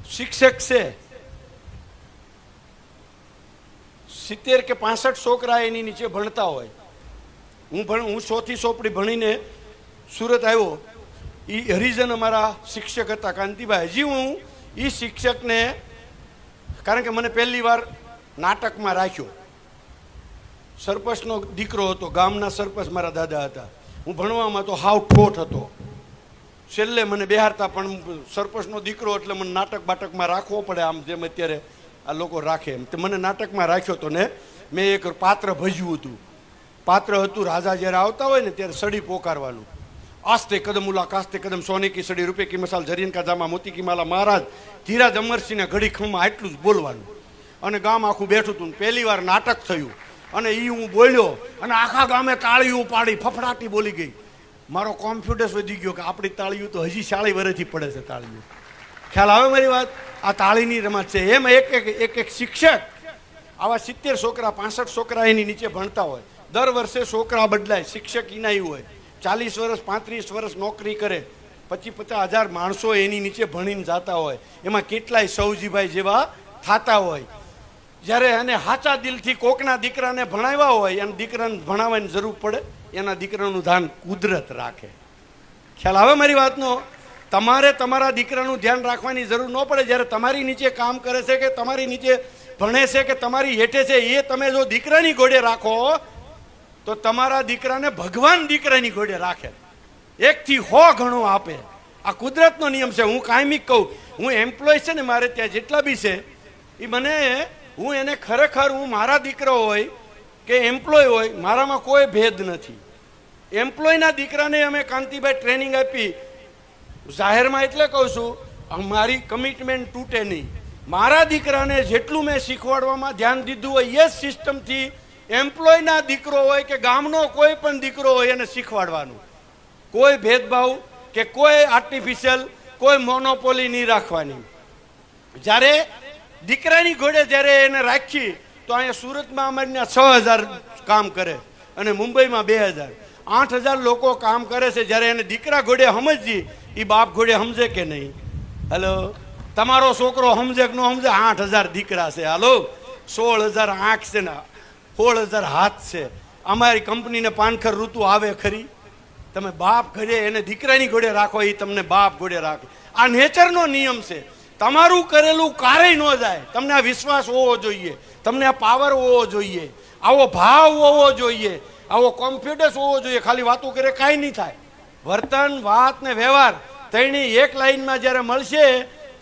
શિક્ષક છે, 70 કે 65 છોકરા એની નીચે ભણતા હોય. હું 100 થી 100 ભણીને સુરત આવ્યો. એ હરિજન અમારા શિક્ષક હતા કાંતિભાઈ. હજી હું એ શિક્ષકને, કારણ કે મને પહેલી વાર નાટકમાં રાખ્યો. સરપંચનો દીકરો હતો, ગામના સરપંચ મારા દાદા હતા. હું ભણવામાં તો હાવ ઠોઠ હતો. છેલ્લે મને બેહારતા, પણ સરપંચનો દીકરો એટલે મને નાટક બાટકમાં રાખવો પડે, આમ જેમ અત્યારે આ લોકો રાખે એમ. તે મને નાટકમાં રાખ્યો હતો ને મેં એક પાત્ર ભજ્યું હતું. પાત્ર હતું રાજા જ્યારે આવતા હોય ને ત્યારે સડી પોકારવાનું. આસ્તે કદમ ઉલા કાસ્તે કદમ સોને કી સડી રૂપે કી મસાલ જરીન કા જામા મોતી કી માલા મહારાજ ધીરાજ અમરસિંહને ઘડી ખમા, એટલું જ બોલવાનું. અને ગામ આખું બેઠું હતું. પહેલી વાર નાટક થયું અને એ હું બોલ્યો અને આખા ગામે તાળીઓ પાડી, ફફડાટી બોલી ગઈ. મારો કોન્ફિડન્સ વધી ગયો કે આપણી તાળીઓ તો હજી 40 વર્ષથી પડે છે તાળીઓ. ખ્યાલ આવે મારી વાત? આ તાળીની રમત છે. એમ એક શિક્ષક આવા 70 છોકરા 65 છોકરા એની નીચે ભણતા હોય. દર વર્ષે છોકરા બદલાય. શિક્ષક ઇનાઈ હોય, 40 વર્ષ 35 વર્ષ નોકરી કરે, 25-50 હજાર માણસો એની નીચે ભણીને જતા હોય. એમાં કેટલાય સૌજીભાઈ જેવા થતા હોય. જ્યારે એને સાચા દિલથી કોકના દીકરાને ભણાવ્યા હોય, એના દીકરાને ભણાવવાની જરૂર પડે, એના દીકરાનું ધ્યાન કુદરત રાખે. ખ્યાલ આવે મારી વાતનો? તમારે તમારા દીકરાનું ધ્યાન રાખવાની જરૂર ન પડે. જ્યારે તમારી નીચે કામ કરે છે કે તમારી નીચે ભણે છે કે તમારી હેઠે છે, એ તમે જો દીકરાની ઘોડે રાખો તો તમારા દીકરાને ભગવાન દીકરાની ઘોડે રાખે, 1 થી 100 ગણું આપે. આ કુદરતનો નિયમ છે. હું કાયમિક કહું, હું એમ્પ્લોય છે ને મારે ત્યાં જેટલા બી છે એ મને, હું એને ખરેખર, હું મારા દીકરો હોય કે એમ્પ્લોય હોય, મારામાં કોઈ ભેદ નથી. એમ્પ્લોયના દીકરાને અમે કાંતિભાઈ ટ્રેનિંગ આપી જાહેરમાં, એટલે કહું છું મારી કમિટમેન્ટ તૂટે નહીં. મારા દીકરાને જેટલું મેં શીખવાડવામાં ધ્યાન દીધું હોય એ જ સિસ્ટમથી એમ્પ્લોયના દીકરો હોય કે ગામનો કોઈ પણ દીકરો હોય એને શીખવાડવાનું. કોઈ ભેદભાવ કે કોઈ આર્ટિફિશિયલ, કોઈ મોનોપોલી નહીં રાખવાની. જ્યારે દીકરાની ઘોડે જ્યારે એને રાખી તો અહીંયા સુરતમાં અમારે 6000 કામ કરે અને મુંબઈમાં 2000, 8000 લોકો કામ કરે છે. જ્યારે એને દીકરા ઘોડે સમજી, એ બાપ ઘોડે સમજે કે નહીં? હલો, તમારો છોકરો સમજે કે ન સમજે? 8000 દીકરા છે. હાલો, 16000 આંખ છે ને 16000 હાથ છે. અમારી કંપનીને પાનખર ઋતુ આવે ખરી? તમે બાપ ઘોડે એને દીકરાની ઘોડે રાખો, એ તમને બાપ ઘોડે રાખે. આ નેચરનો નિયમ છે. તમારું કરેલું કારેય ન જાય. તમને આ વિશ્વાસ હોવો જોઈએ, તમને આ પાવર હોવો જોઈએ, આવો ભાવ હોવો જોઈએ, આવો કોન્ફિડન્સ હોવો જોઈએ. ખાલી વાતો કરે કાંઈ નહીં થાય. વર્તન, વાત ને વ્યવહાર ત્રણેય એક લાઈનમાં જ્યારે મળશે